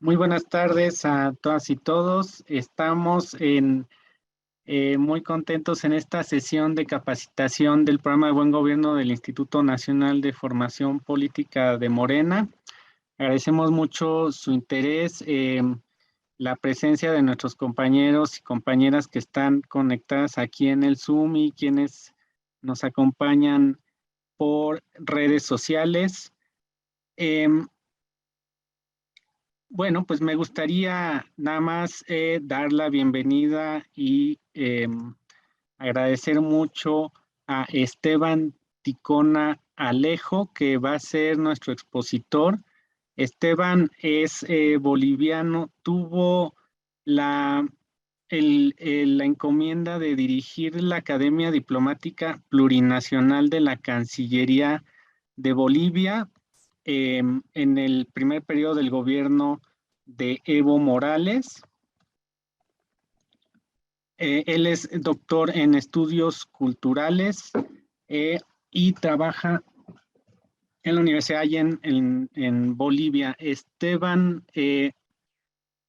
Muy buenas tardes a todas y todos. Estamos muy contentos en esta sesión de capacitación del programa de buen gobierno del Instituto Nacional de Formación Política de Morena. Agradecemos mucho su interés, la presencia de nuestros compañeros y compañeras que están conectadas aquí en el Zoom y quienes nos acompañan por redes sociales. Bueno, pues me gustaría nada más dar la bienvenida y agradecer mucho a Esteban Ticona Alejo, que va a ser nuestro expositor. Esteban es boliviano, tuvo la, la encomienda de dirigir la Academia Diplomática Plurinacional de la Cancillería de Bolivia en el primer periodo del gobierno de Evo Morales. Él es doctor en estudios culturales y trabaja en la universidad allá en Bolivia. Esteban,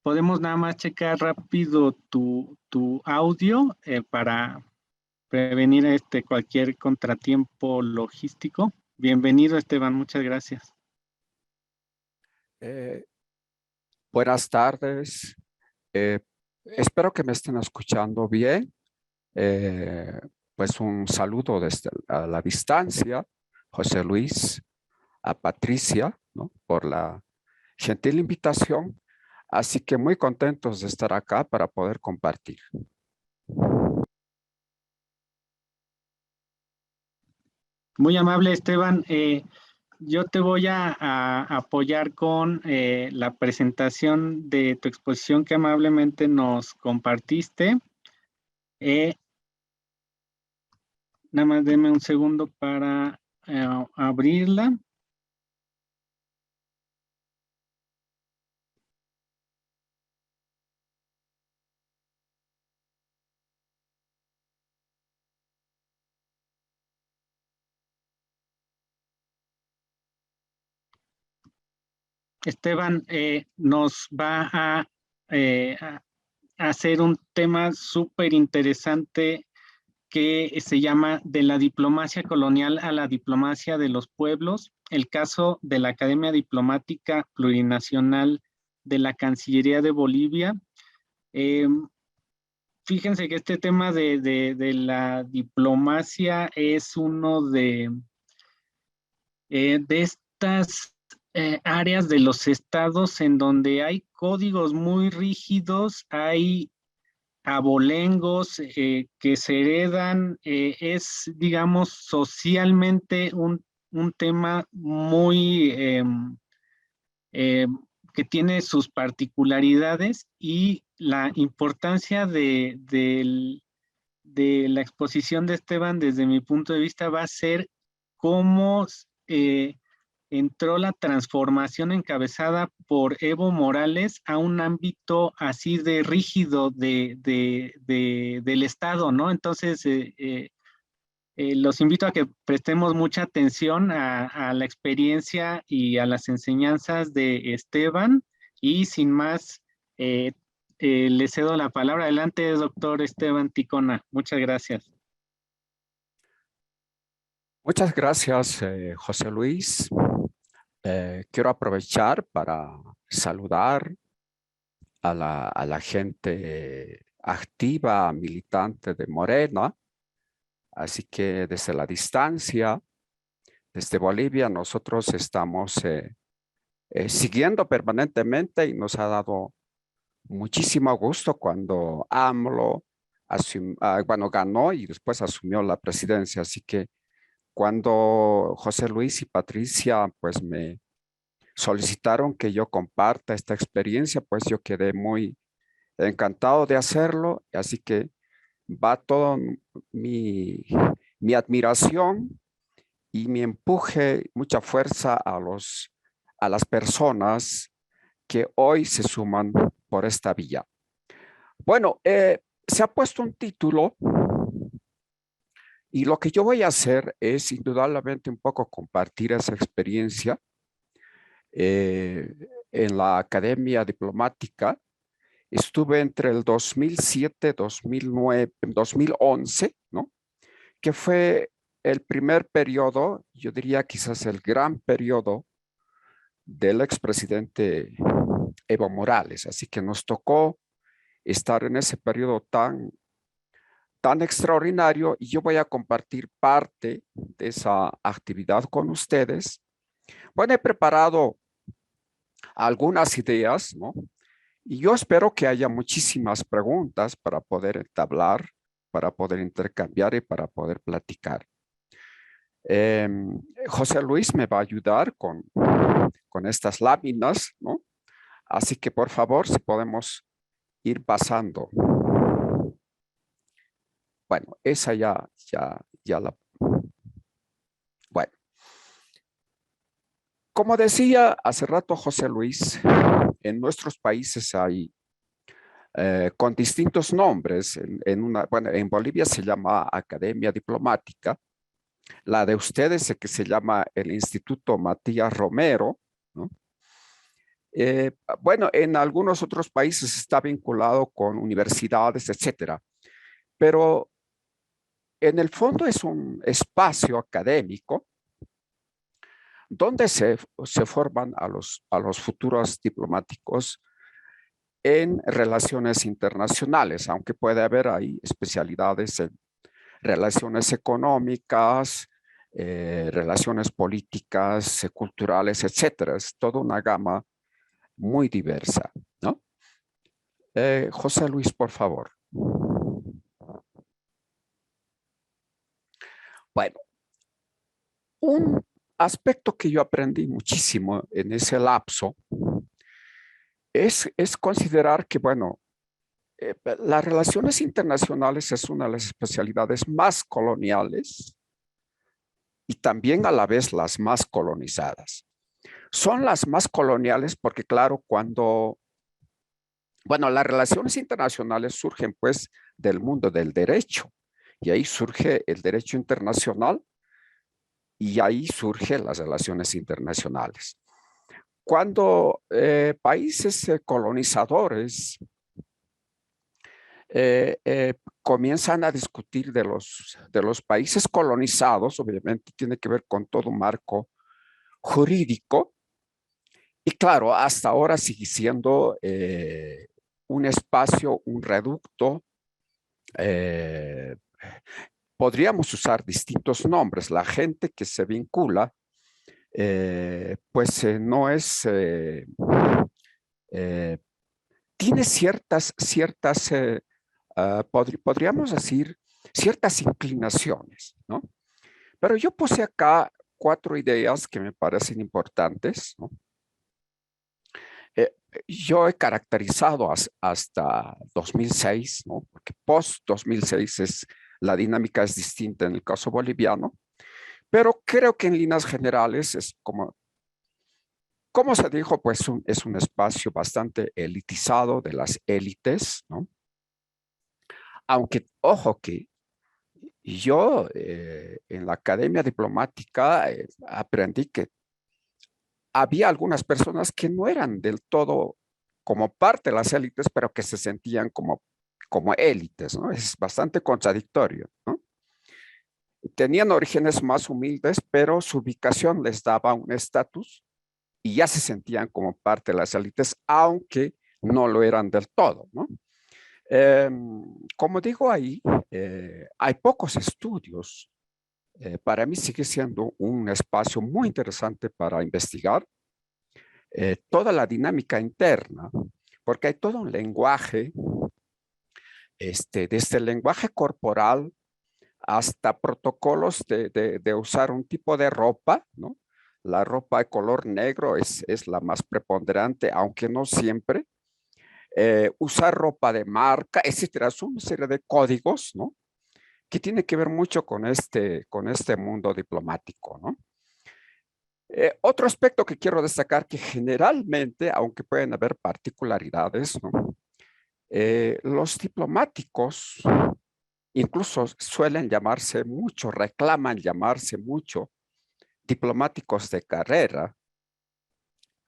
podemos nada más checar rápido tu audio para prevenir cualquier contratiempo logístico. Bienvenido, Esteban, muchas gracias. Buenas tardes. Espero que me estén escuchando bien. Pues un saludo desde a la distancia, José Luis, a Patricia, ¿no?, por la gentil invitación. Así que muy contentos de estar acá para poder compartir. Muy amable, Esteban. Yo te voy a apoyar con la presentación de tu exposición que amablemente nos compartiste. Nada más deme un segundo para abrirla. Esteban nos va a hacer un tema súper interesante que se llama De la diplomacia colonial a la diplomacia de los pueblos, el caso de la Academia Diplomática Plurinacional de la Cancillería de Bolivia. Fíjense que este tema de la diplomacia es uno de estas áreas de los estados en donde hay códigos muy rígidos, hay abolengos que se heredan, es, digamos, socialmente un tema muy eh, que tiene sus particularidades y la importancia de la exposición de Esteban desde mi punto de vista va a ser cómo entró la transformación encabezada por Evo Morales a un ámbito así de rígido del Estado, ¿no? Entonces, los invito a que prestemos mucha atención a la experiencia y a las enseñanzas de Esteban y sin más, le cedo la palabra. Adelante, doctor Esteban Ticona. Muchas gracias. Muchas gracias, José Luis. Quiero aprovechar para saludar a la gente activa, militante de Morena. Así que desde la distancia, desde Bolivia, nosotros estamos siguiendo permanentemente y nos ha dado muchísimo gusto cuando AMLO bueno, ganó y después asumió la presidencia. Así que cuando José Luis y Patricia pues me solicitaron que yo comparta esta experiencia, pues yo quedé muy encantado de hacerlo. Así que va todo mi admiración y mi empuje, mucha fuerza a las personas que hoy se suman por esta vía. Bueno, se ha puesto un título y lo que yo voy a hacer es indudablemente un poco compartir esa experiencia. en la Academia Diplomática. Estuve entre el 2007, 2009, 2011, ¿no? Que fue el primer periodo, yo diría quizás el gran periodo del expresidente Evo Morales. Así que nos tocó estar en ese periodo tan extraordinario y yo voy a compartir parte de esa actividad con ustedes. Bueno, he preparado algunas ideas, ¿no? Y yo espero que haya muchísimas preguntas para poder entablar, para poder intercambiar y para poder platicar. José Luis me va a ayudar con estas láminas, ¿no? Así que por favor, si podemos ir pasando. Bueno, esa ya la... Bueno, como decía hace rato José Luis, en nuestros países hay con distintos nombres. Bueno, en Bolivia se llama Academia Diplomática. La de ustedes que se llama el Instituto Matías Romero, ¿no? Bueno, en algunos otros países está vinculado con universidades, etcétera. Pero en el fondo es un espacio académico donde se forman a los futuros diplomáticos en relaciones internacionales, aunque puede haber ahí especialidades en relaciones económicas, relaciones políticas, culturales, etcétera. Es toda una gama muy diversa, ¿no? José Luis, por favor. Bueno, un aspecto que yo aprendí muchísimo en ese lapso es considerar que, bueno, las relaciones internacionales es una de las especialidades más coloniales y también a la vez las más colonizadas. Son las más coloniales porque, claro, bueno, las relaciones internacionales surgen pues del mundo del derecho y ahí surge el derecho internacional y ahí surgen las relaciones internacionales. Cuando países colonizadores comienzan a discutir de los países colonizados, obviamente tiene que ver con todo un marco jurídico, y claro, hasta ahora sigue siendo un espacio, un reducto. Podríamos usar distintos nombres. La gente que se vincula, pues no es, tiene ciertas podríamos decir, ciertas inclinaciones, ¿no? Pero yo puse acá 4 ideas que me parecen importantes, ¿no? Yo he caracterizado hasta 2006, ¿no? Porque post-2006 la dinámica es distinta en el caso boliviano, pero creo que en líneas generales es como se dijo, pues es un espacio bastante elitizado de las élites, ¿no? Aunque, ojo que yo en la academia diplomática aprendí que había algunas personas que no eran del todo como parte de las élites, pero que se sentían como élites, ¿no? Es bastante contradictorio, ¿no? Tenían orígenes más humildes, pero su ubicación les daba un estatus y ya se sentían como parte de las élites, aunque no lo eran del todo, ¿no? Como digo ahí, hay pocos estudios. Para mí sigue siendo un espacio muy interesante para investigar toda la dinámica interna, porque hay todo un lenguaje, desde el lenguaje corporal hasta protocolos de usar un tipo de ropa, ¿no? La ropa de color negro es la más preponderante, aunque no siempre. Usar ropa de marca, etcétera. Son una serie de códigos, ¿no? Que tiene que ver mucho con este mundo diplomático, ¿no? Otro aspecto que quiero destacar, que generalmente, aunque pueden haber particularidades, ¿no? Los diplomáticos incluso suelen llamarse mucho, reclaman llamarse mucho diplomáticos de carrera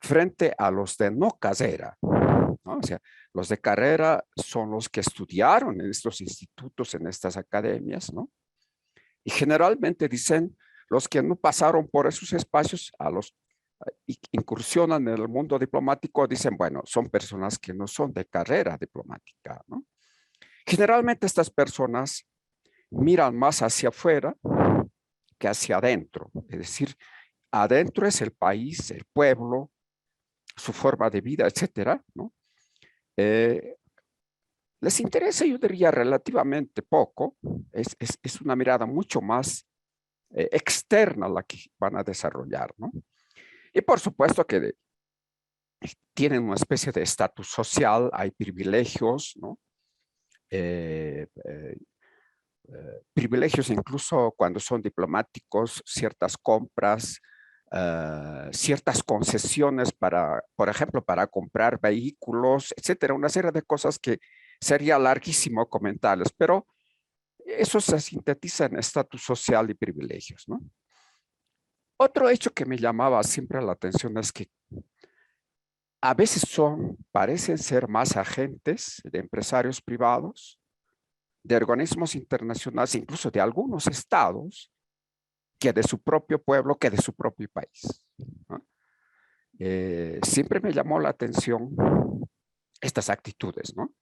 frente a los de no carrera, ¿no? O sea, los de carrera son los que estudiaron en estos institutos, en estas academias, ¿no? Y generalmente dicen los que no pasaron por esos espacios, a los incursionan en el mundo diplomático, dicen, bueno, son personas que no son de carrera diplomática, ¿no? Generalmente estas personas miran más hacia afuera que hacia adentro. Es decir, adentro es el país, el pueblo, su forma de vida, etcétera, ¿no? Les interesa, yo diría, relativamente poco. Es una mirada mucho más externa la que van a desarrollar, ¿no? Y por supuesto que tienen una especie de estatus social, hay privilegios, ¿no? Privilegios incluso cuando son diplomáticos, ciertas compras, ciertas concesiones para, por ejemplo, para comprar vehículos, etcétera, una serie de cosas que sería larguísimo comentarles, pero eso se sintetiza en estatus social y privilegios, ¿no? Otro hecho que me llamaba siempre la atención es que a veces parecen ser más agentes de empresarios privados, de organismos internacionales, incluso de algunos estados, que de su propio pueblo, que de su propio país, ¿no? Siempre me llamó la atención estas actitudes, ¿no?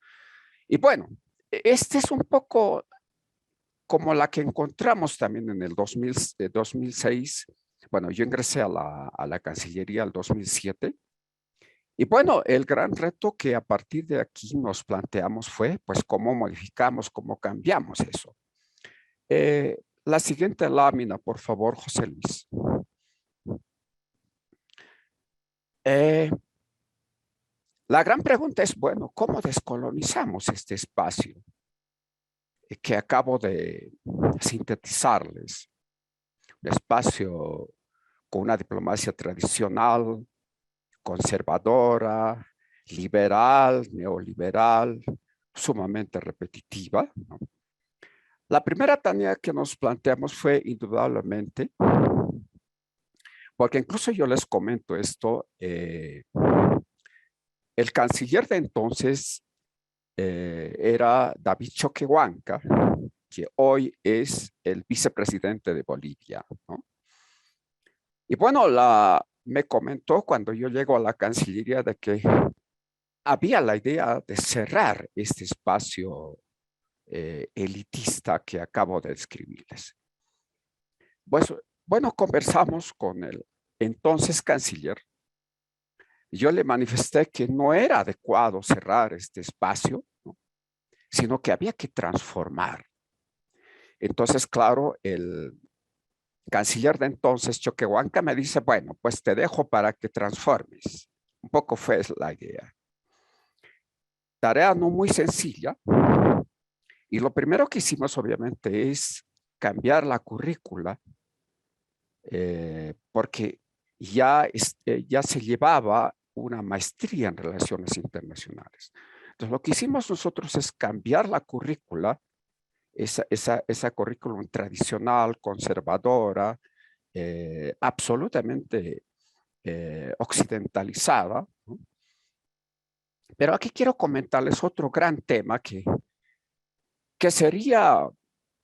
Y bueno, este es un poco como la que encontramos también en el 2006. Bueno, yo ingresé a la Cancillería el 2007. Y bueno, el gran reto que a partir de aquí nos planteamos fue, pues, cómo modificamos, cómo cambiamos eso. La siguiente lámina, por favor, José Luis. La gran pregunta es, bueno, ¿cómo descolonizamos este espacio que acabo de sintetizarles? Un espacio con una diplomacia tradicional, conservadora, liberal, neoliberal, sumamente repetitiva, ¿no? La primera tarea que nos planteamos fue indudablemente, porque incluso yo les comento esto, el canciller de entonces era David Choquehuanca, que hoy es el vicepresidente de Bolivia, ¿no? Y bueno, me comentó cuando yo llego a la Cancillería de que había la idea de cerrar este espacio elitista que acabo de describirles. Pues, bueno, conversamos con el entonces canciller. Yo le manifesté que no era adecuado cerrar este espacio, ¿no? Sino que había que transformar. Entonces, claro, el canciller de entonces, Choquehuanca, me dice, bueno, pues te dejo para que transformes. Un poco fue la idea. Tarea no muy sencilla. Y lo primero que hicimos, obviamente, es cambiar la currícula, porque ya se llevaba una maestría en relaciones internacionales. Entonces, lo que hicimos nosotros es cambiar la currícula, esa currículum tradicional, conservadora, absolutamente occidentalizada, ¿no? Pero aquí quiero comentarles otro gran tema que sería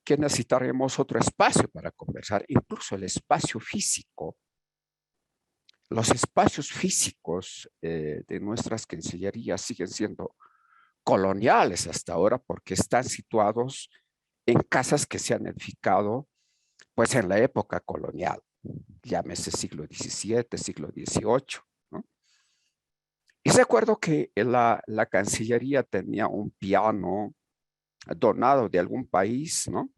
que necesitaremos otro espacio para conversar, incluso el espacio físico. Los espacios físicos de nuestras cancillerías siguen siendo coloniales hasta ahora porque están situados en casas que se han edificado pues en la época colonial, llámese siglo XVII, siglo XVIII, ¿no? Y recuerdo que la Cancillería tenía un piano donado de algún país, ¿no?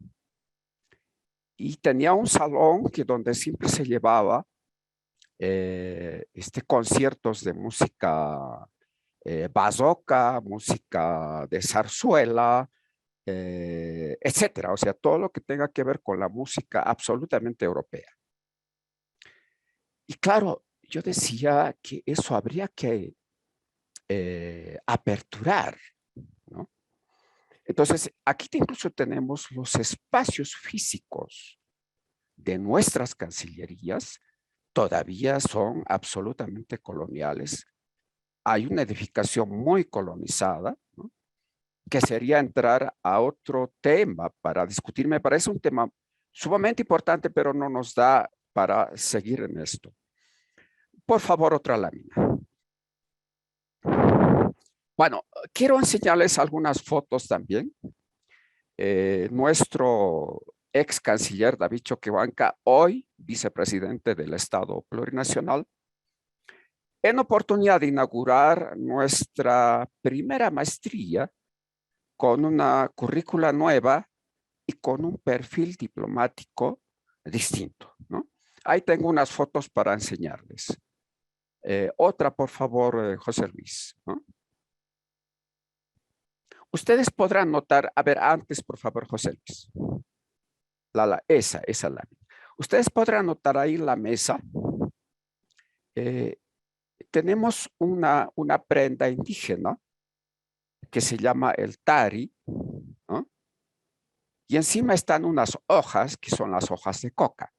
Y tenía un salón que donde siempre se llevaba conciertos de música barroca, música de zarzuela, etcétera. O sea, todo lo que tenga que ver con la música absolutamente europea. Y claro, yo decía que eso habría que aperturar, ¿no? Entonces, aquí incluso tenemos los espacios físicos de nuestras cancillerías todavía son absolutamente coloniales. Hay una edificación muy colonizada, ¿no? Que sería entrar a otro tema para discutir. Me parece un tema sumamente importante, pero no nos da para seguir en esto. Por favor, otra lámina. Bueno, quiero enseñarles algunas fotos también. Nuestro ex canciller David Choquehuanca, hoy vicepresidente del Estado Plurinacional, en oportunidad de inaugurar nuestra primera maestría con una currícula nueva y con un perfil diplomático distinto, ¿no? Ahí tengo unas fotos para enseñarles. Otra, por favor, José Luis, ¿no? Ustedes podrán notar, a ver, antes, por favor, José Luis. Esa lámina. Ustedes podrán notar ahí la mesa. Tenemos una prenda indígena que se llama el tari, ¿no? Y encima están unas hojas, que son las hojas de coca,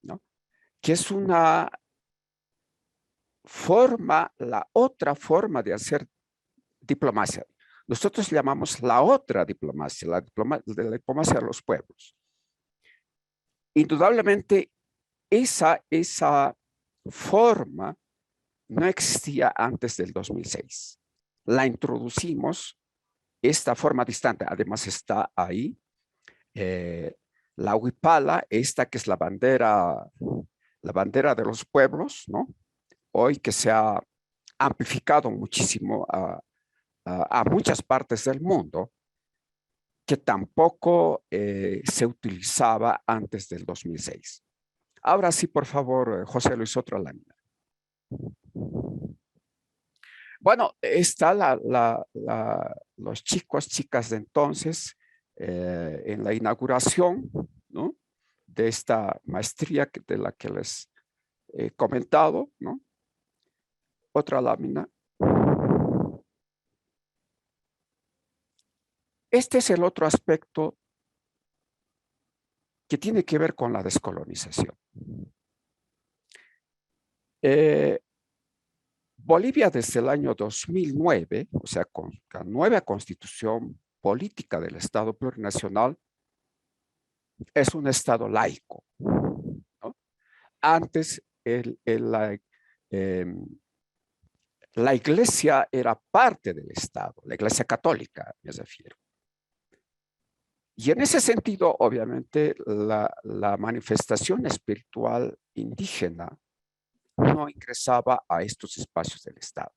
¿no? Que es una forma, la otra forma de hacer diplomacia. Nosotros llamamos la otra diplomacia, la diplomacia de los pueblos. Indudablemente, esa forma no existía antes del 2006. La introducimos, esta forma distante, además está ahí, la huipala, esta que es la bandera de los pueblos, ¿no? Hoy que se ha amplificado muchísimo a muchas partes del mundo, que tampoco se utilizaba antes del 2006. Ahora sí, por favor, José Luis, otra lámina. Bueno, está los chicos, chicas de entonces, en la inauguración, ¿no? De esta maestría de la que les he comentado, ¿no? Otra lámina. Este es el otro aspecto que tiene que ver con la descolonización. Bolivia desde el año 2009, o sea, con la nueva constitución política del Estado plurinacional, es un Estado laico, ¿no? Antes la iglesia era parte del Estado, la iglesia católica, me refiero. Y en ese sentido, obviamente, la manifestación espiritual indígena no ingresaba a estos espacios del Estado.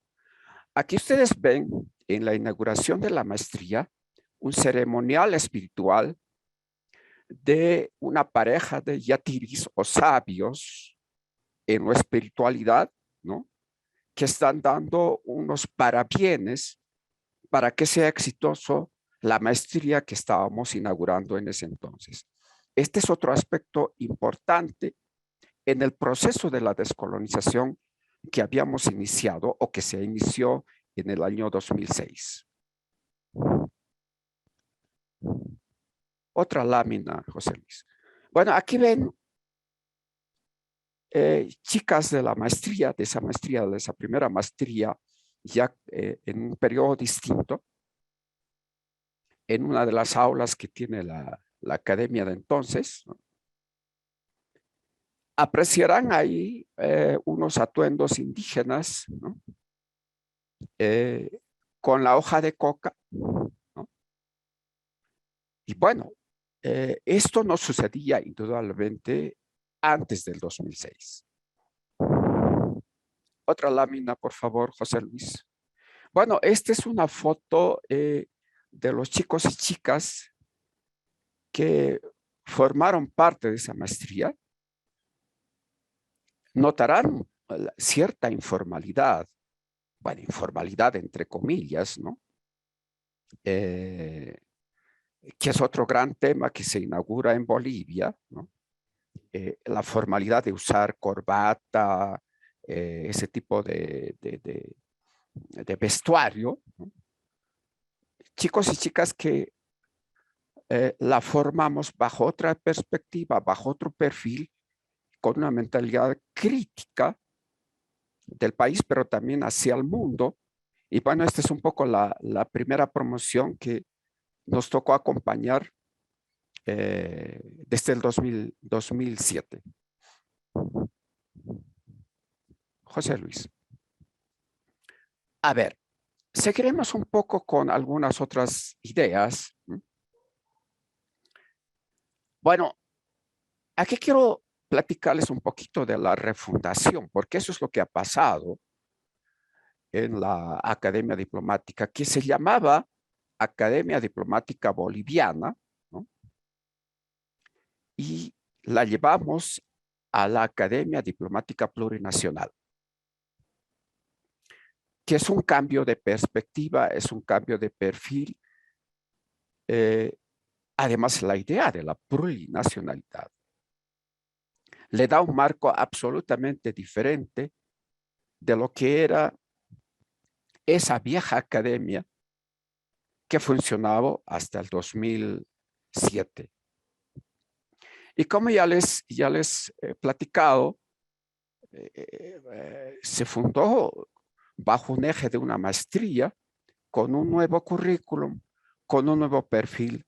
Aquí ustedes ven en la inauguración de la maestría un ceremonial espiritual de una pareja de yatiris o sabios en la espiritualidad, ¿no? Que están dando unos parabienes para que sea exitoso la maestría que estábamos inaugurando en ese entonces. Este es otro aspecto importante en el proceso de la descolonización que habíamos iniciado o que se inició en el año 2006. Otra lámina, José Luis. Bueno, aquí ven chicas de la maestría, de esa primera maestría, ya en un periodo distinto, en una de las aulas que tiene la academia de entonces, ¿no? Apreciarán ahí unos atuendos indígenas, ¿no? Con la hoja de coca, ¿no? Y bueno, esto no sucedía indudablemente antes del 2006. Otra lámina, por favor, José Luis. Bueno, esta es una foto de los chicos y chicas que formaron parte de esa maestría. Notarán cierta informalidad, bueno, informalidad entre comillas, ¿no? Que es otro gran tema que se inaugura en Bolivia, ¿no? La formalidad de usar corbata, ese tipo de vestuario, ¿no? Chicos y chicas que la formamos bajo otra perspectiva, bajo otro perfil, con una mentalidad crítica del país, pero también hacia el mundo. Y bueno, esta es un poco la primera promoción que nos tocó acompañar desde el 2007. José Luis. A ver, seguiremos un poco con algunas otras ideas. Bueno, aquí quiero platicarles un poquito de la refundación, porque eso es lo que ha pasado en la Academia Diplomática, que se llamaba Academia Diplomática Boliviana, ¿no? Y la llevamos a la Academia Diplomática Plurinacional, que es un cambio de perspectiva, es un cambio de perfil. Además, la idea de la plurinacionalidad le da un marco absolutamente diferente de lo que era esa vieja academia que funcionaba hasta el 2007. Y como ya les he platicado, se fundó bajo un eje de una maestría con un nuevo currículum, con un nuevo perfil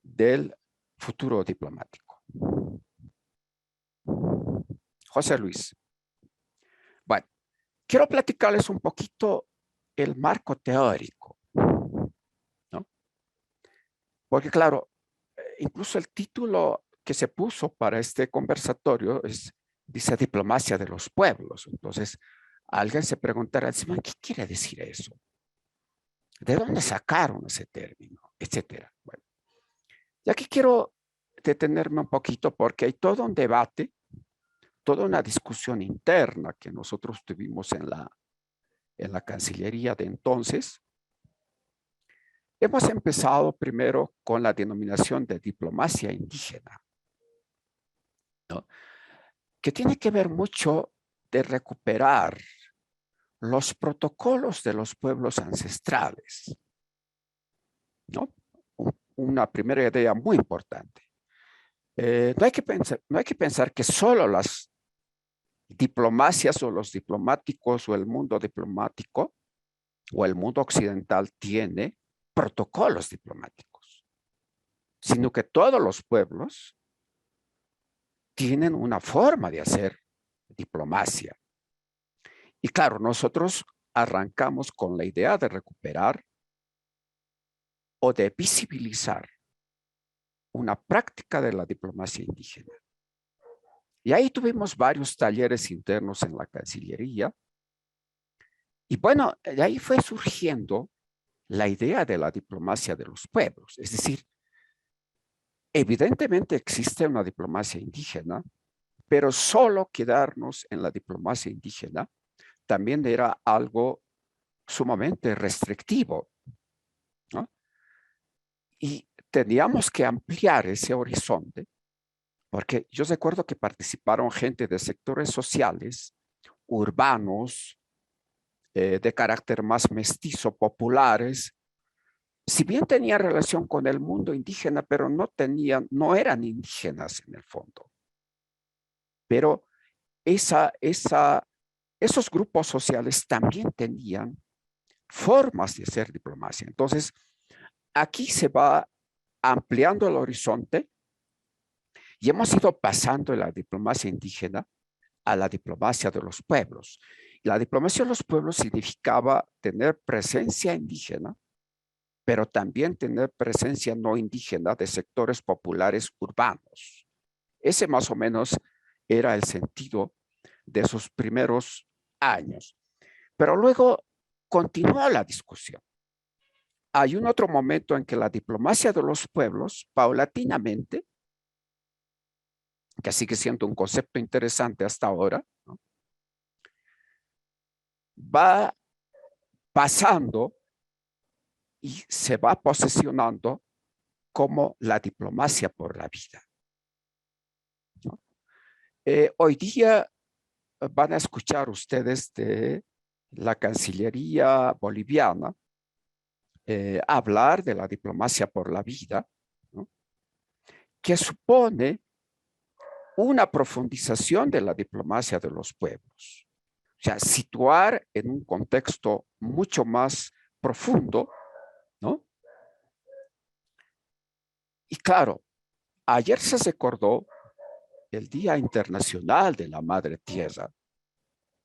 del futuro diplomático. José Luis. Bueno, quiero platicarles un poquito el marco teórico, ¿no? Porque claro, incluso el título que se puso para este conversatorio dice diplomacia de los pueblos. Entonces, alguien se preguntará, ¿qué quiere decir eso? ¿De dónde sacaron ese término? Etcétera. Bueno, y aquí quiero detenerme un poquito porque hay todo un debate, toda una discusión interna que nosotros tuvimos en la Cancillería de entonces. Hemos empezado primero con la denominación de diplomacia indígena, ¿no? Que tiene que ver mucho de recuperar los protocolos de los pueblos ancestrales, ¿no? Una primera idea muy importante. No hay que pensar que solo las diplomacias o los diplomáticos o el mundo diplomático o el mundo occidental tiene protocolos diplomáticos, sino que todos los pueblos tienen una forma de hacer diplomacia. Y claro, nosotros arrancamos con la idea de recuperar o de visibilizar una práctica de la diplomacia indígena. Y ahí tuvimos varios talleres internos en la Cancillería. Y bueno, de ahí fue surgiendo la idea de la diplomacia de los pueblos. Es decir, evidentemente existe una diplomacia indígena, pero solo quedarnos en la diplomacia indígena también era algo sumamente restrictivo, ¿no? Y teníamos que ampliar ese horizonte, porque yo recuerdo que participaron gente de sectores sociales, urbanos, de carácter más mestizo, populares. Si bien tenían relación con el mundo indígena, pero no eran indígenas en el fondo. Pero esos grupos sociales también tenían formas de hacer diplomacia. Entonces, aquí se va ampliando el horizonte y hemos ido pasando de la diplomacia indígena a la diplomacia de los pueblos. La diplomacia de los pueblos significaba tener presencia indígena, pero también tener presencia no indígena de sectores populares urbanos. Ese más o menos era el sentido de sus primeros años. Pero luego continuó la discusión. Hay un otro momento en que la diplomacia de los pueblos, paulatinamente, que sigue siendo un concepto interesante hasta ahora, ¿no?, va pasando y se va posesionando como la diplomacia por la vida, ¿no? Hoy día van a escuchar ustedes de la Cancillería boliviana hablar de la diplomacia por la vida, ¿no?, que supone una profundización de la diplomacia de los pueblos. O sea, situar en un contexto mucho más profundo, ¿no? Y claro, ayer se recordó el Día Internacional de la Madre Tierra,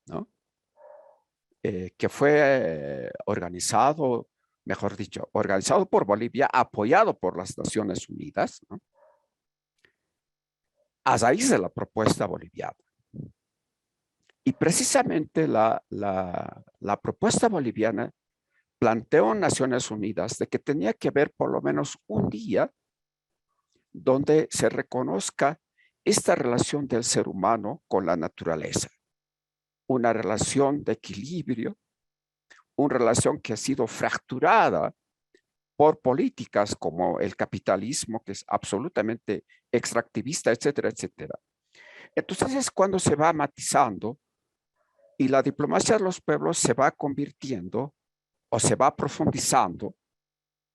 ¿no? Que fue organizado, mejor dicho, organizado por Bolivia, apoyado por las Naciones Unidas, ¿no? A raíz de la propuesta boliviana. Y precisamente la propuesta boliviana planteó en Naciones Unidas de que tenía que haber por lo menos un día donde se reconozca esta relación del ser humano con la naturaleza, una relación de equilibrio, una relación que ha sido fracturada por políticas como el capitalismo, que es absolutamente extractivista, etcétera, etcétera. Entonces es cuando se va matizando y la diplomacia de los pueblos se va convirtiendo o se va profundizando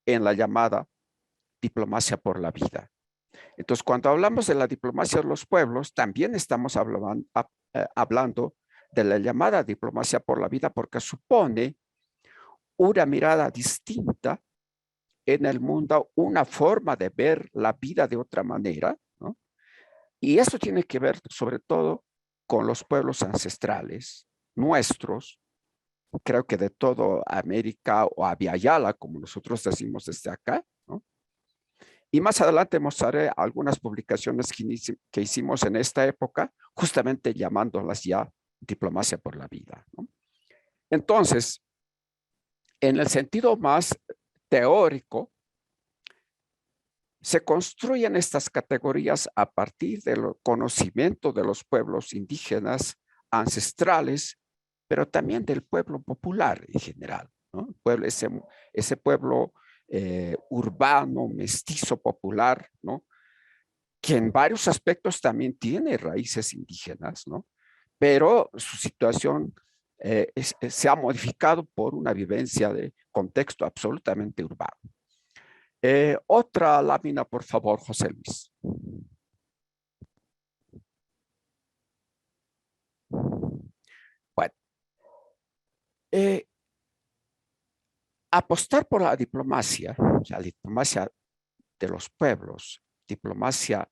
en la llamada diplomacia por la vida. Entonces, cuando hablamos de la diplomacia de los pueblos, también estamos hablando de la llamada diplomacia por la vida porque supone una mirada distinta en el mundo, una forma de ver la vida de otra manera, ¿no? Y eso tiene que ver sobre todo con los pueblos ancestrales, nuestros, creo que de todo América o Aviala, como nosotros decimos desde acá, ¿no? Y más adelante mostraré algunas publicaciones que hicimos en esta época, justamente llamándolas ya diplomacia por la vida, ¿no? Entonces, en el sentido más teórico, se construyen estas categorías a partir del conocimiento de los pueblos indígenas ancestrales, pero también del pueblo popular en general, ¿no? Ese pueblo urbano, mestizo, popular, ¿no? Que en varios aspectos también tiene raíces indígenas, ¿no? Pero su situación se ha modificado por una vivencia de contexto absolutamente urbano. Otra lámina, por favor, José Luis. Bueno, apostar por la diplomacia, o sea, la diplomacia de los pueblos, diplomacia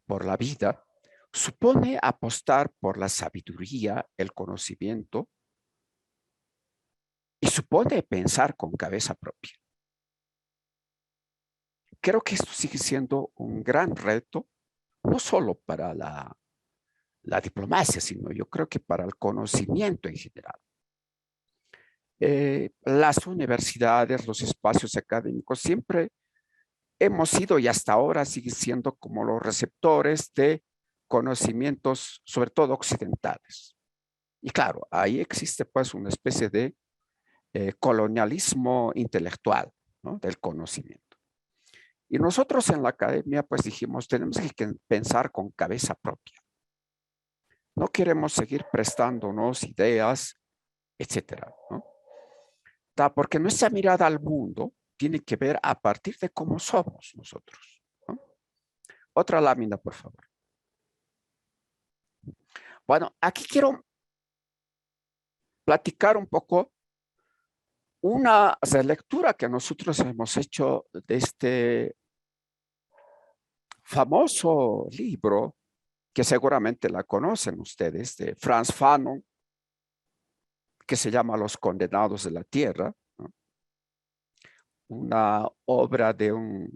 por la vida, supone apostar por la sabiduría, el conocimiento, y supone pensar con cabeza propia. Creo que esto sigue siendo un gran reto, no solo para la diplomacia, sino yo creo que para el conocimiento en general. Las universidades, los espacios académicos, siempre hemos sido y hasta ahora sigue siendo como los receptores de conocimientos, sobre todo occidentales. Y claro, ahí existe pues una especie de colonialismo intelectual, ¿no? Del conocimiento. Y nosotros en la academia pues dijimos, tenemos que pensar con cabeza propia. No queremos seguir prestándonos ideas, etcétera, ¿no? Porque nuestra mirada al mundo tiene que ver a partir de cómo somos nosotros, ¿no? Otra lámina, por favor. Bueno, aquí quiero platicar un poco una lectura que nosotros hemos hecho de este famoso libro que seguramente la conocen ustedes, de Frantz Fanon, que se llama Los Condenados de la Tierra, ¿no? Una obra de un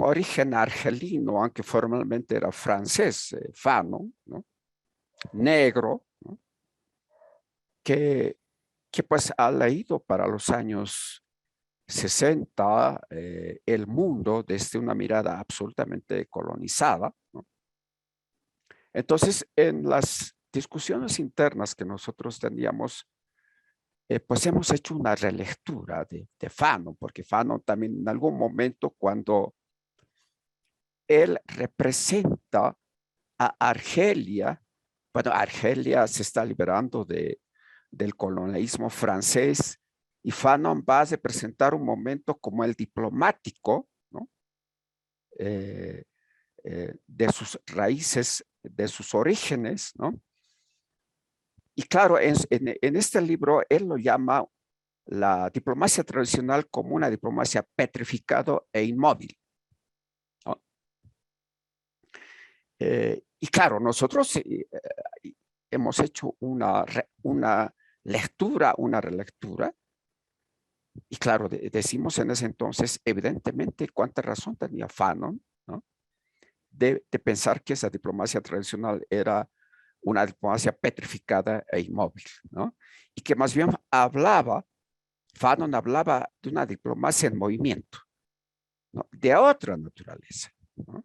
origen argelino, aunque formalmente era francés, Fanon, ¿no? Negro, ¿no? que pues ha leído para los años 60 el mundo desde una mirada absolutamente colonizada, ¿no? Entonces, en las discusiones internas que nosotros teníamos, pues hemos hecho una relectura de Fanon, porque Fanon también en algún momento cuando él representa a Argelia, bueno, Argelia se está liberando del colonialismo francés y Fanon va a representar un momento como el diplomático, ¿no? de sus raíces, de sus orígenes, ¿no? Y claro, en este libro él lo llama la diplomacia tradicional como una diplomacia petrificada e inmóvil, ¿no? Y claro, nosotros hemos hecho una lectura, una relectura, y claro, decimos en ese entonces, evidentemente, cuánta razón tenía Fanon, ¿no? de pensar que esa diplomacia tradicional era una diplomacia petrificada e inmóvil, ¿no? Y que más bien Fanon hablaba de una diplomacia en movimiento, ¿no? De otra naturaleza, ¿no?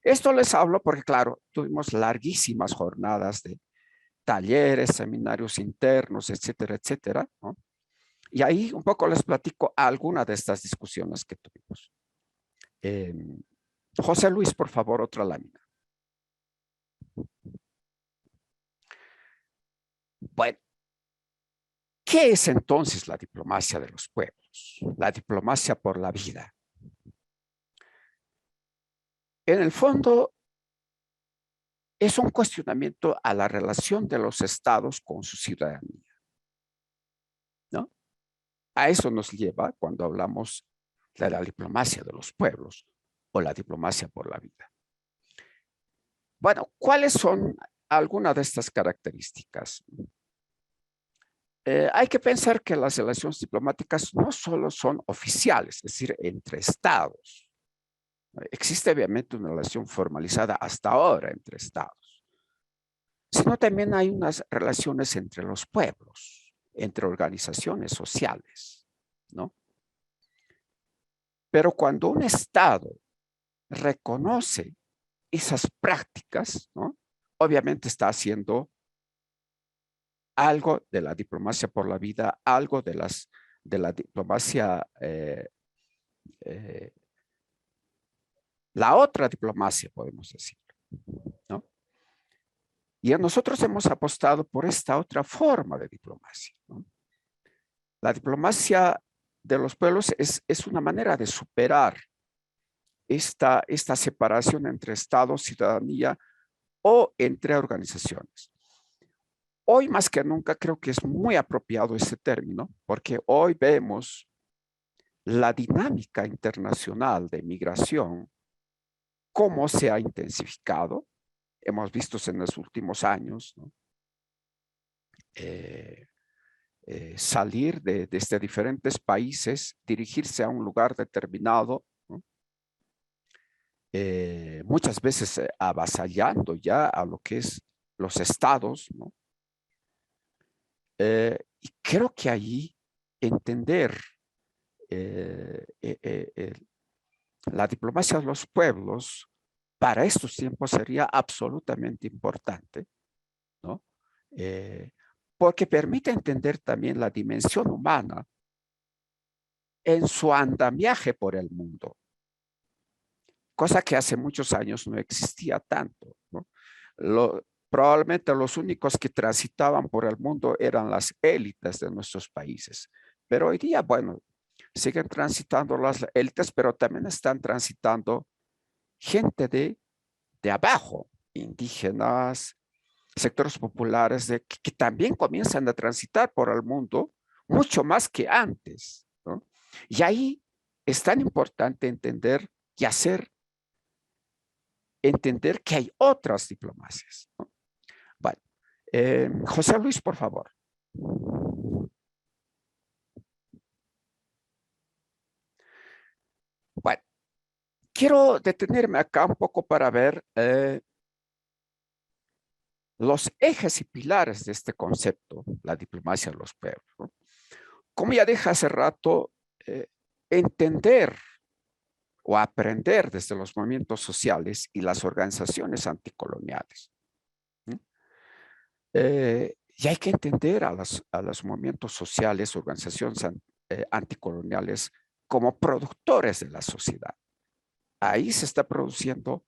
Esto les hablo porque, claro, tuvimos larguísimas jornadas de talleres, seminarios internos, etcétera, etcétera, ¿no? Y ahí un poco les platico alguna de estas discusiones que tuvimos. José Luis, por favor, otra lámina. Bueno, ¿qué es entonces la diplomacia de los pueblos? La diplomacia por la vida. En el fondo, es un cuestionamiento a la relación de los estados con su ciudadanía, ¿no? A eso nos lleva cuando hablamos de la diplomacia de los pueblos o la diplomacia por la vida. Bueno, ¿cuáles son algunas de estas características? Hay que pensar que las relaciones diplomáticas no solo son oficiales, es decir, entre estados. Existe obviamente una relación formalizada hasta ahora entre estados, sino también hay unas relaciones entre los pueblos, entre organizaciones sociales, ¿no? Pero cuando un estado reconoce esas prácticas, ¿no? Obviamente está haciendo algo de la diplomacia por la vida, algo de la diplomacia, la otra diplomacia, podemos decir, ¿no? Y nosotros hemos apostado por esta otra forma de diplomacia, ¿no? La diplomacia de los pueblos es una manera de superar esta separación entre Estado, ciudadanía o entre organizaciones. Hoy más que nunca creo que es muy apropiado este término porque hoy vemos la dinámica internacional de migración, cómo se ha intensificado. Hemos visto en los últimos años, ¿no? Salir desde diferentes países, dirigirse a un lugar determinado, ¿no? Muchas veces avasallando ya a lo que es los estados, ¿no? Y creo que ahí entender la diplomacia de los pueblos para estos tiempos sería absolutamente importante, ¿no? Porque permite entender también la dimensión humana en su andamiaje por el mundo, cosa que hace muchos años no existía tanto, ¿no? Probablemente los únicos que transitaban por el mundo eran las élites de nuestros países, pero hoy día, bueno, siguen transitando las élites, pero también están transitando gente de abajo, indígenas, sectores populares que también comienzan a transitar por el mundo mucho más que antes, ¿no? Y ahí es tan importante entender y entender que hay otras diplomacias, ¿no? Bueno, José Luis, por favor. Bueno, quiero detenerme acá un poco para ver los ejes y pilares de este concepto, la diplomacia de los pueblos, ¿no? Como ya dije hace rato, entender o aprender desde los movimientos sociales y las organizaciones anticoloniales, ¿no? Y hay que entender a los movimientos sociales, organizaciones anticoloniales como productores de la sociedad. Ahí se está produciendo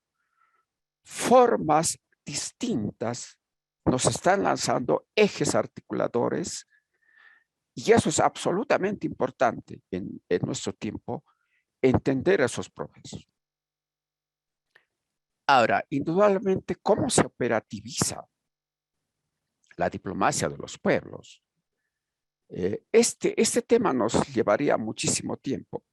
formas distintas, nos están lanzando ejes articuladores y eso es absolutamente importante en nuestro tiempo, entender esos procesos. Ahora, indudablemente, ¿cómo se operativiza la diplomacia de los pueblos? Este tema nos llevaría muchísimo tiempo.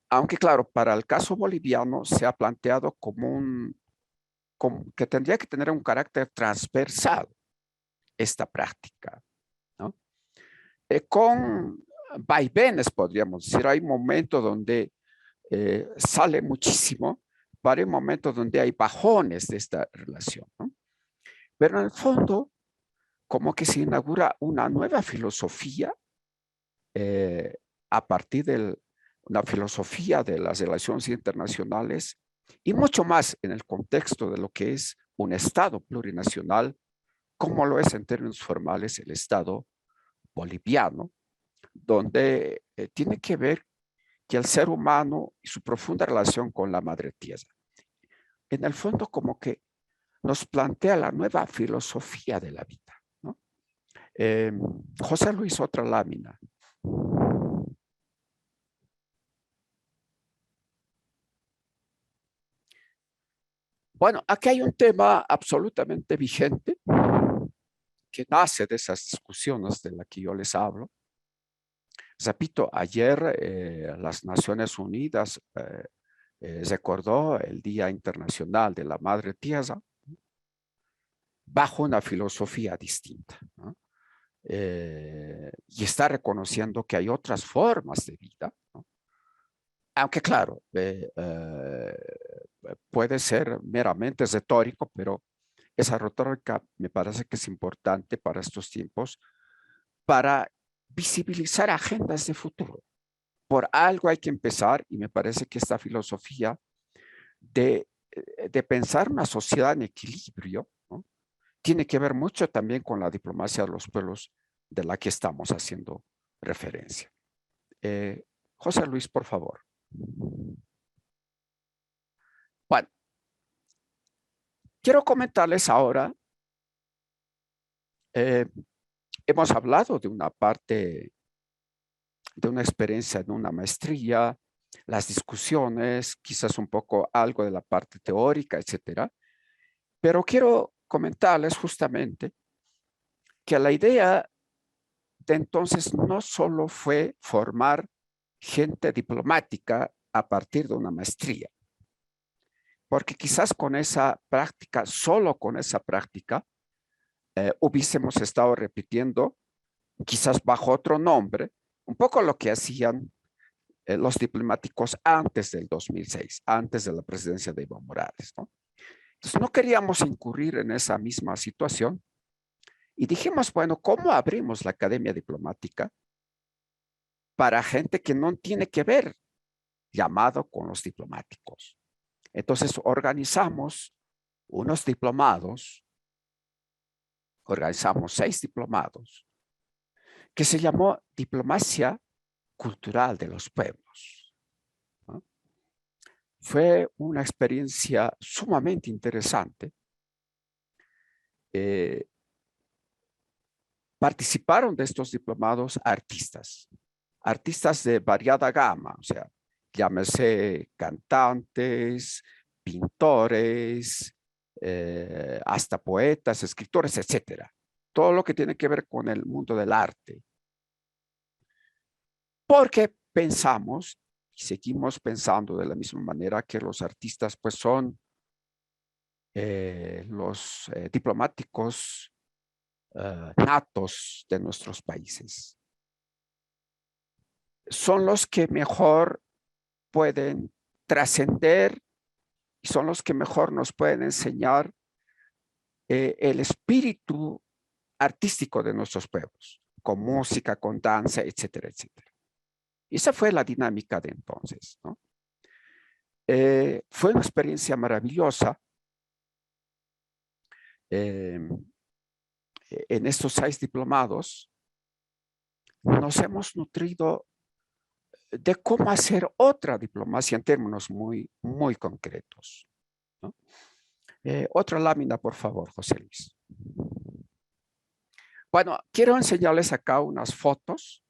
Aunque claro, para el caso boliviano se ha planteado como que tendría que tener un carácter transversal esta práctica, ¿no? Con vaivenes, podríamos decir. Hay momentos donde sale muchísimo, pero hay momentos donde hay bajones de esta relación, ¿no? Pero en el fondo, como que se inaugura una nueva filosofía a partir de una filosofía de las relaciones internacionales y mucho más en el contexto de lo que es un Estado plurinacional, como lo es en términos formales el Estado boliviano, donde tiene que ver que el ser humano y su profunda relación con la madre tierra, en el fondo como que nos plantea la nueva filosofía de la vida, ¿no? José Luis, otra lámina. Bueno, aquí hay un tema absolutamente vigente que nace de esas discusiones de las que yo les hablo. Repito, ayer las Naciones Unidas recordó el Día Internacional de la Madre Tierra bajo una filosofía distinta, ¿no? Y está reconociendo que hay otras formas de vida, ¿no? Aunque claro, puede ser meramente retórico, pero esa retórica me parece que es importante para estos tiempos para visibilizar agendas de futuro. Por algo hay que empezar y me parece que esta filosofía de pensar una sociedad en equilibrio, ¿no? Tiene que ver mucho también con la diplomacia de los pueblos de la que estamos haciendo referencia. José Luis, por favor. Bueno, quiero comentarles ahora, hemos hablado de una parte, de una experiencia de una maestría, las discusiones, quizás un poco algo de la parte teórica, etcétera. Pero quiero comentarles justamente que la idea de entonces no solo fue formar gente diplomática a partir de una maestría, porque quizás con esa práctica, solo con esa práctica, hubiésemos estado repitiendo, quizás bajo otro nombre, un poco lo que hacían los diplomáticos antes del 2006, antes de la presidencia de Evo Morales, ¿no? Entonces no queríamos incurrir en esa misma situación y dijimos, bueno, ¿cómo abrimos la academia diplomática para gente que no tiene que ver llamado con los diplomáticos? Entonces organizamos unos diplomados, organizamos 6 diplomados, que se llamó Diplomacia Cultural de los Pueblos, ¿no? Fue una experiencia sumamente interesante. Participaron de estos diplomados artistas de variada gama, o sea, llámese cantantes, pintores, hasta poetas, escritores, etcétera. Todo lo que tiene que ver con el mundo del arte. Porque pensamos y seguimos pensando de la misma manera que los artistas pues son los diplomáticos natos de nuestros países. Son los que mejor pueden trascender y son los que mejor nos pueden enseñar el espíritu artístico de nuestros pueblos, con música, con danza, etcétera, etcétera. Y esa fue la dinámica de entonces, ¿no? Fue una experiencia maravillosa. En estos 6 diplomados nos hemos nutrido de cómo hacer otra diplomacia en términos muy, muy concretos, ¿no? Otra lámina, por favor, José Luis. Bueno, quiero enseñarles acá unas fotos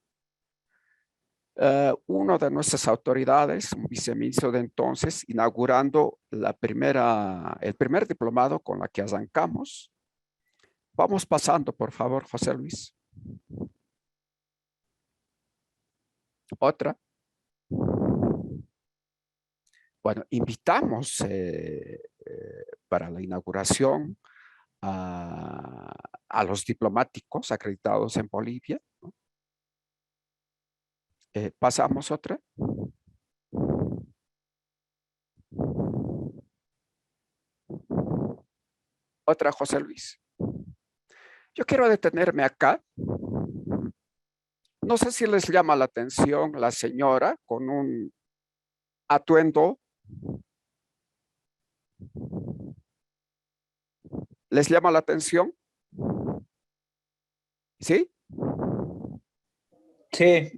uno de nuestras autoridades, un viceministro de entonces, inaugurando el primer diplomado con la que arrancamos. Vamos pasando, por favor, José Luis. Otra. Bueno, invitamos para la inauguración a los diplomáticos acreditados en Bolivia, ¿no? Pasamos otra. Otra, José Luis. Yo quiero detenerme acá. No sé si les llama la atención la señora con un atuendo. ¿Les llama la atención? ¿Sí? Sí.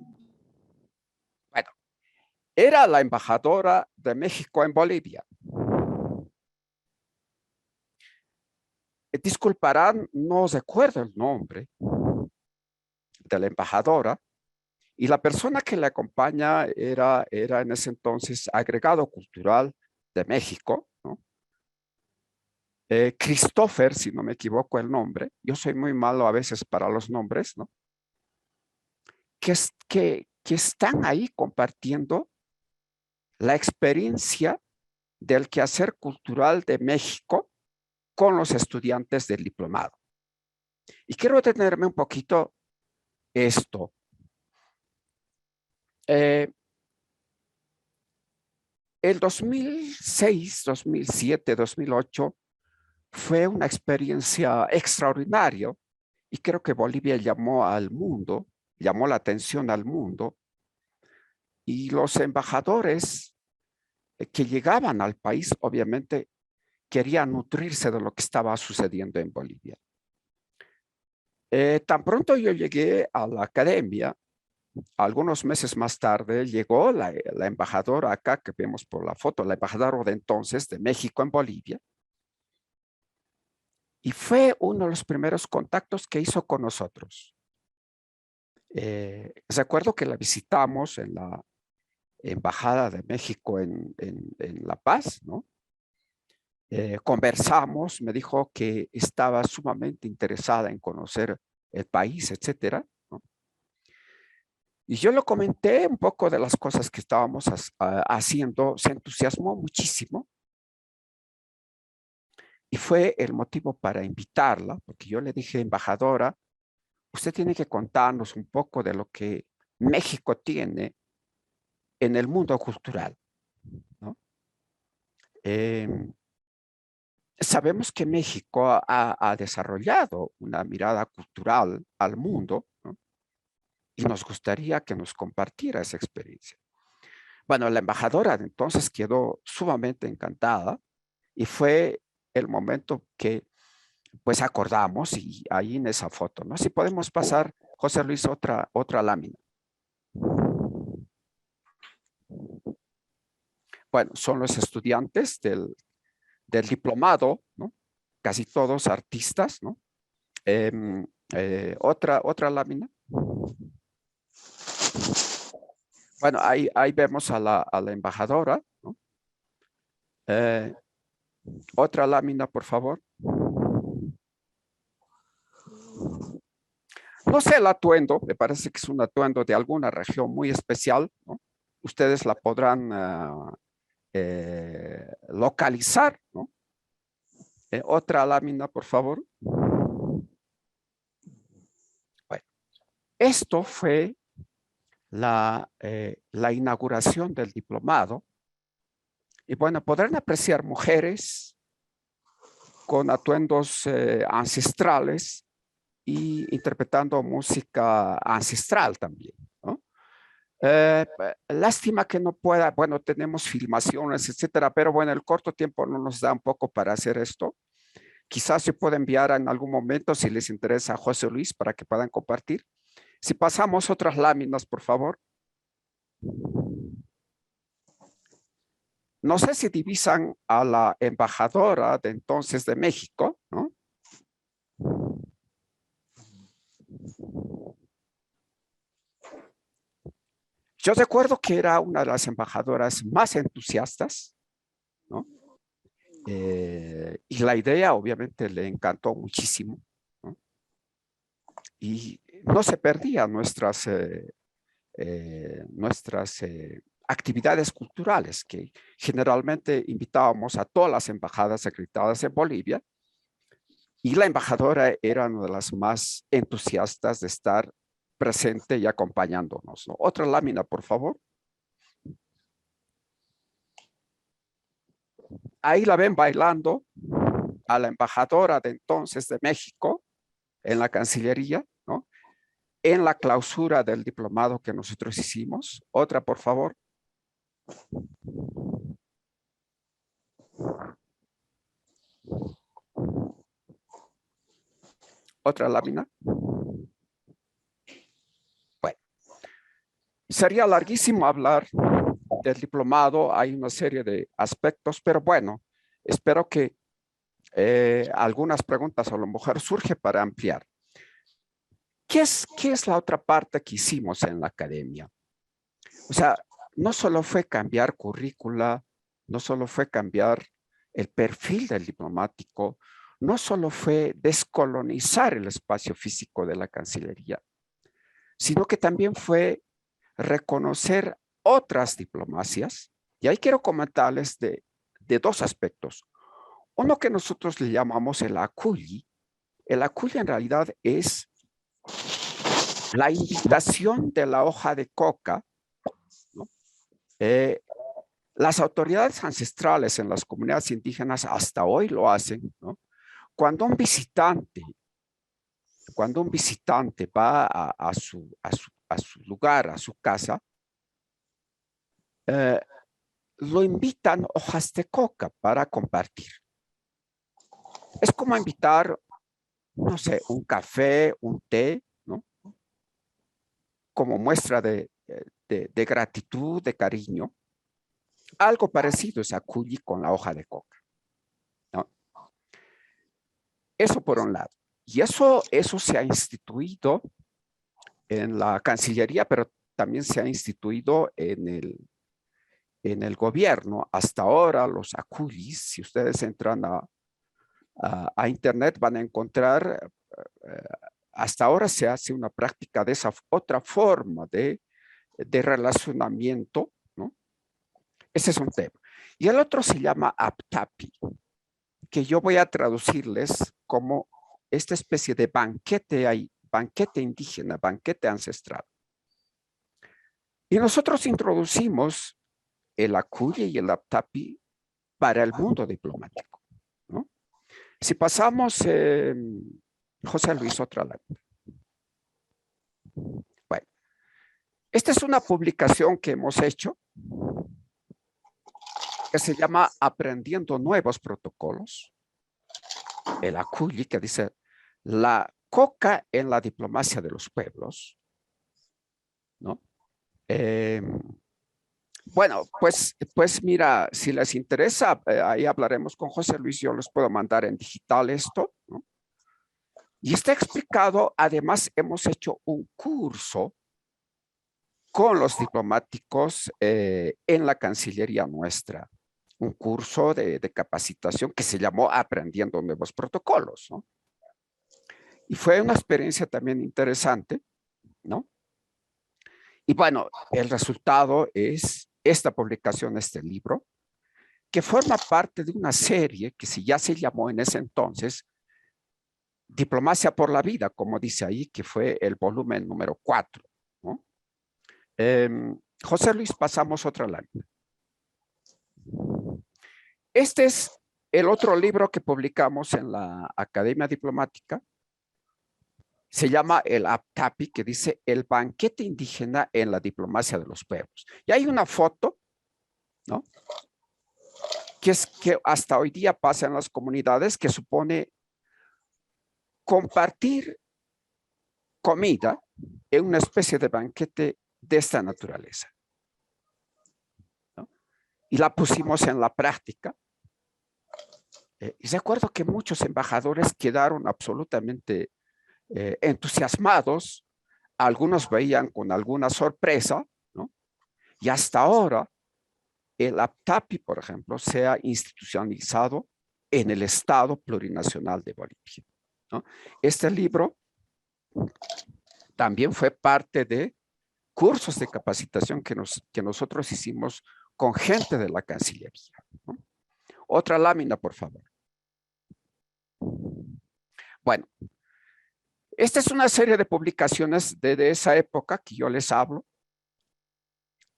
Bueno, era la embajadora de México en Bolivia. Disculparán, no recuerdo el nombre de la embajadora, y la persona que le acompaña era en ese entonces agregado cultural de México, ¿no? Christopher, si no me equivoco el nombre, yo soy muy malo a veces para los nombres, ¿no? Que están ahí compartiendo la experiencia del quehacer cultural de México con los estudiantes del diplomado. Y quiero detenerme un poquito esto. El 2006, 2007, 2008 fue una experiencia extraordinaria y creo que Bolivia llamó la atención al mundo, y los embajadores que llegaban al país obviamente querían nutrirse de lo que estaba sucediendo en Bolivia. Tan pronto yo llegué a la academia, algunos meses más tarde llegó la embajadora acá que vemos por la foto, la embajadora de entonces de México en Bolivia, y fue uno de los primeros contactos que hizo con nosotros. Recuerdo que la visitamos en la Embajada de México en La Paz, ¿no? Conversamos, me dijo que estaba sumamente interesada en conocer el país, etcétera, ¿no? Y yo le comenté un poco de las cosas que estábamos haciendo, se entusiasmó muchísimo. Y fue el motivo para invitarla, porque yo le dije, embajadora, usted tiene que contarnos un poco de lo que México tiene en el mundo cultural, ¿no? Sabemos que México ha desarrollado una mirada cultural al mundo, ¿no? Y nos gustaría que nos compartiera esa experiencia. Bueno, la embajadora de entonces quedó sumamente encantada y fue el momento que pues acordamos, y ahí en esa foto, ¿no? Si podemos pasar, José Luis, otra lámina. Bueno, son los estudiantes del diplomado, ¿no? Casi todos artistas, ¿no? Otra lámina. Bueno, ahí vemos a la embajadora, ¿no? Otra lámina, por favor. No sé el atuendo, me parece que es un atuendo de alguna región muy especial, ¿no? Ustedes la podrán localizar, ¿no? Otra lámina, por favor. Bueno, esto fue la inauguración del diplomado. Y bueno, podrán apreciar mujeres con atuendos ancestrales y interpretando música ancestral también, ¿no? Lástima que no pueda, bueno, tenemos filmaciones, etcétera, pero bueno, el corto tiempo no nos da un poco para hacer esto. Quizás se puede enviar en algún momento si les interesa a José Luis para que puedan compartir. Si pasamos otras láminas, por favor. No sé si divisan a la embajadora de entonces de México, ¿no? Yo recuerdo que era una de las embajadoras más entusiastas, ¿no? Y la idea obviamente le encantó muchísimo, ¿no? Y no se perdía nuestras actividades culturales, que generalmente invitábamos a todas las embajadas acreditadas en Bolivia, y la embajadora era una de las más entusiastas de estar presente y acompañándonos, ¿no? Otra lámina, por favor. Ahí la ven bailando a la embajadora de entonces de México en la Cancillería, ¿no? En la clausura del diplomado que nosotros hicimos. Otra, por favor. Otra lámina. Bueno, sería larguísimo hablar del diplomado. Hay una serie de aspectos, pero bueno, espero que algunas preguntas a lo mejor surge para ampliar. ¿Qué es la otra parte que hicimos en la academia? O sea, no solo fue cambiar currícula, no solo fue cambiar el perfil del diplomático, no solo fue descolonizar el espacio físico de la Cancillería, sino que también fue reconocer otras diplomacias. Y ahí quiero comentarles de dos aspectos. Uno que nosotros le llamamos el ACULI. El ACULI en realidad es la invitación de la hoja de coca, ¿no? Las autoridades ancestrales en las comunidades indígenas hasta hoy lo hacen, ¿no? Cuando un visitante va a su lugar, a su casa, lo invitan hojas de coca para compartir. Es como invitar, no sé, un café, un té, ¿no? Como muestra de gratitud, de cariño. Algo parecido es ACULI con la hoja de coca, ¿no? Eso por un lado. Y eso se ha instituido en la Cancillería, pero también se ha instituido en el gobierno. Hasta ahora los ACULIs, si ustedes entran a internet, van a encontrar, hasta ahora se hace una práctica de esa otra forma de relacionamiento, ¿no? Ese es un tema. Y el otro se llama APTAPI, que yo voy a traducirles como esta especie de banquete indígena, banquete ancestral. Y nosotros introducimos el ACULI y el APTAPI para el mundo diplomático, ¿no? Si pasamos, José Luis, otra lámina. Bueno, esta es una publicación que hemos hecho que se llama Aprendiendo Nuevos Protocolos. El ACULI, que dice la coca en la diplomacia de los pueblos, ¿no? Bueno, pues mira, si les interesa, ahí hablaremos con José Luis, yo les puedo mandar en digital esto, ¿no? Y está explicado, además hemos hecho un curso con los diplomáticos en la Cancillería nuestra, un curso de capacitación que se llamó Aprendiendo Nuevos Protocolos, ¿no? Y fue una experiencia también interesante, ¿no? Y bueno, el resultado es esta publicación, este libro, que forma parte de una serie que ya se llamó en ese entonces Diplomacia por la Vida, como dice ahí, que fue el volumen número 4, ¿no? José Luis, pasamos otra lámina. Este es el otro libro que publicamos en la Academia Diplomática. Se llama el APTAPI, que dice el banquete indígena en la diplomacia de los pueblos. Y hay una foto, ¿no? Que es que hasta hoy día pasa en las comunidades, que supone compartir comida en una especie de banquete de esta naturaleza, ¿no? Y la pusimos en la práctica. Y recuerdo que muchos embajadores quedaron absolutamente entusiasmados. Algunos veían con alguna sorpresa, ¿no? Y hasta ahora, el APTAPI, por ejemplo, se ha institucionalizado en el Estado Plurinacional de Bolivia, ¿no? Este libro también fue parte de cursos de capacitación que nosotros hicimos con gente de la Cancillería, ¿no? Otra lámina, por favor. Bueno, esta es una serie de publicaciones de esa época que yo les hablo.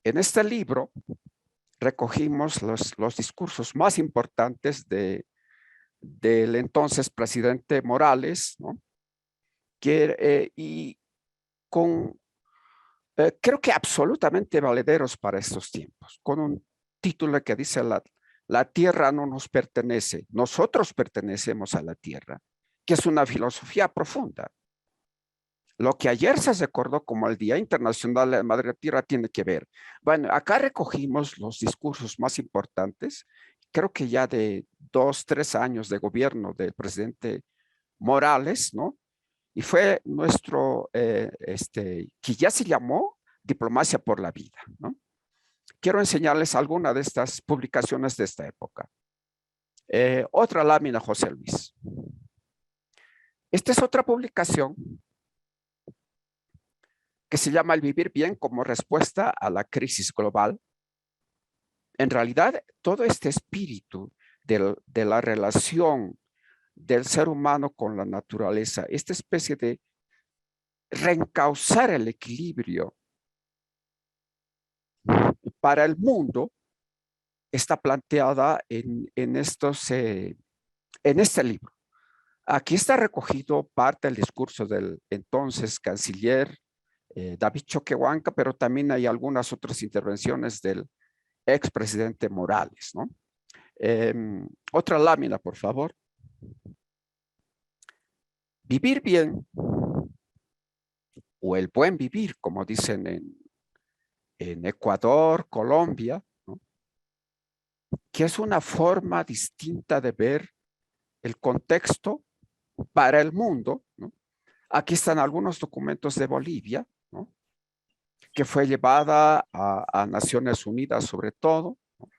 En este libro recogimos los discursos más importantes del entonces presidente Morales, ¿no? Y con, creo que absolutamente valederos para estos tiempos, con un título que dice la tierra no nos pertenece, nosotros pertenecemos a la tierra, que es una filosofía profunda. Lo que ayer se recordó como el Día Internacional de la Madre Tierra tiene que ver. Bueno, acá recogimos los discursos más importantes, creo que ya de 2, 3 años de gobierno del presidente Morales, ¿no? Y fue nuestro, que ya se llamó Diplomacia por la Vida, ¿no? Quiero enseñarles alguna de estas publicaciones de esta época. Otra lámina, José Luis. Esta es otra publicación que se llama El vivir bien como respuesta a la crisis global. En realidad, todo este espíritu de la relación del ser humano con la naturaleza, esta especie de reencauzar el equilibrio para el mundo, está planteada en este libro. Aquí está recogido parte del discurso del entonces canciller David Choquehuanca, pero también hay algunas otras intervenciones del expresidente Morales, ¿no? Otra lámina, por favor. Vivir bien, o el buen vivir, como dicen en Ecuador, Colombia, ¿no? Que es una forma distinta de ver el contexto para el mundo, ¿no? Aquí están algunos documentos de Bolivia, ¿no? Que fue llevada a Naciones Unidas sobre todo, ¿no?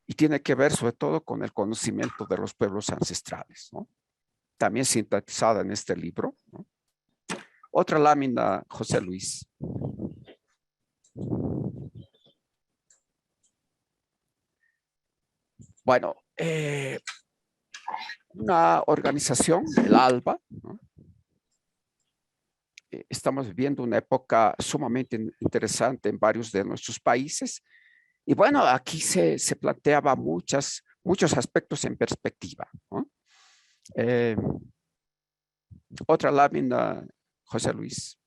Y tiene que ver sobre todo con el conocimiento de los pueblos ancestrales, ¿no? También sintetizada en este libro, ¿no? Otra lámina, José Luis. Bueno, una organización, el ALBA, ¿no? Estamos viviendo una época sumamente interesante en varios de nuestros países. Y bueno, aquí se planteaba muchos aspectos en perspectiva, ¿no? Otra lámina, José Luis.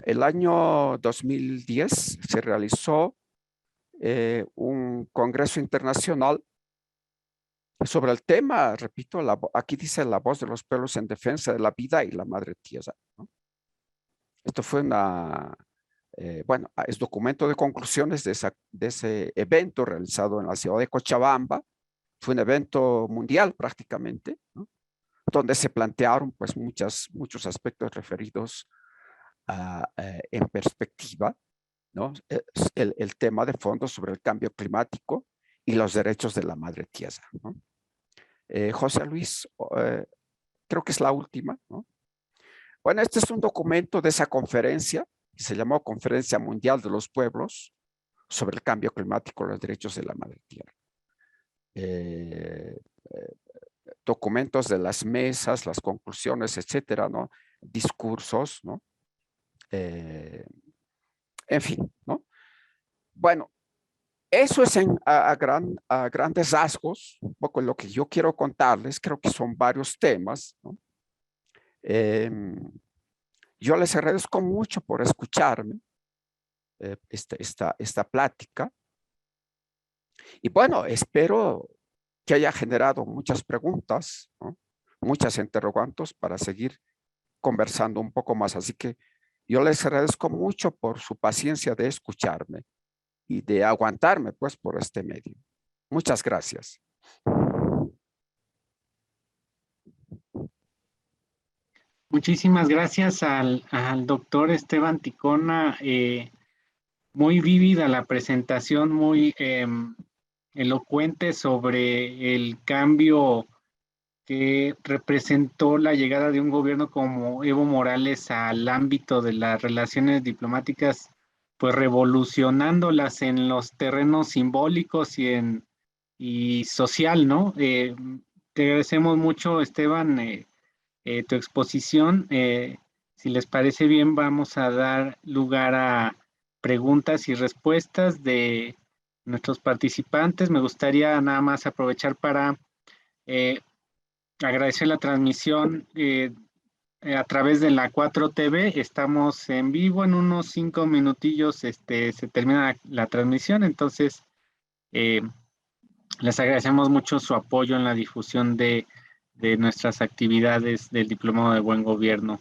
El año 2010 se realizó un congreso internacional sobre el tema, repito, aquí dice la voz de los pueblos en defensa de la vida y la madre tierra, ¿no? Esto fue bueno, es documento de conclusiones de ese evento realizado en la ciudad de Cochabamba. Fue un evento mundial prácticamente, ¿no? Donde se plantearon pues muchos aspectos referidos en perspectiva, ¿no? El tema de fondo sobre el cambio climático y los derechos de la madre tierra, ¿no? José Luis, creo que es la última, ¿no? Bueno, este es un documento de esa conferencia que se llamó Conferencia Mundial de los Pueblos sobre el cambio climático y los derechos de la madre tierra. Documentos de las mesas, las conclusiones, etcétera, ¿no? Discursos, ¿no? En fin, ¿no? Bueno, eso es a grandes rasgos, un poco lo que yo quiero contarles. Creo que son varios temas, ¿no? Yo les agradezco mucho por escucharme esta plática. Y bueno, espero que haya generado muchas preguntas, ¿no? Muchas interrogantes para seguir conversando un poco más. Así que yo les agradezco mucho por su paciencia de escucharme y de aguantarme pues por este medio. Muchas gracias. Muchísimas gracias al doctor Esteban Ticona. Muy vívida la presentación, muy elocuente sobre el cambio que representó la llegada de un gobierno como Evo Morales al ámbito de las relaciones diplomáticas, pues revolucionándolas en los terrenos simbólicos y social, ¿no? Te agradecemos mucho, Esteban, tu exposición. Si les parece bien, vamos a dar lugar a preguntas y respuestas de nuestros participantes. Me gustaría nada más aprovechar para eh, agradecer la transmisión a través de la 4TV. Estamos en vivo, en unos 5 minutillos se termina la transmisión, entonces eh, les agradecemos mucho su apoyo en la difusión de nuestras actividades del Diplomado de Buen Gobierno.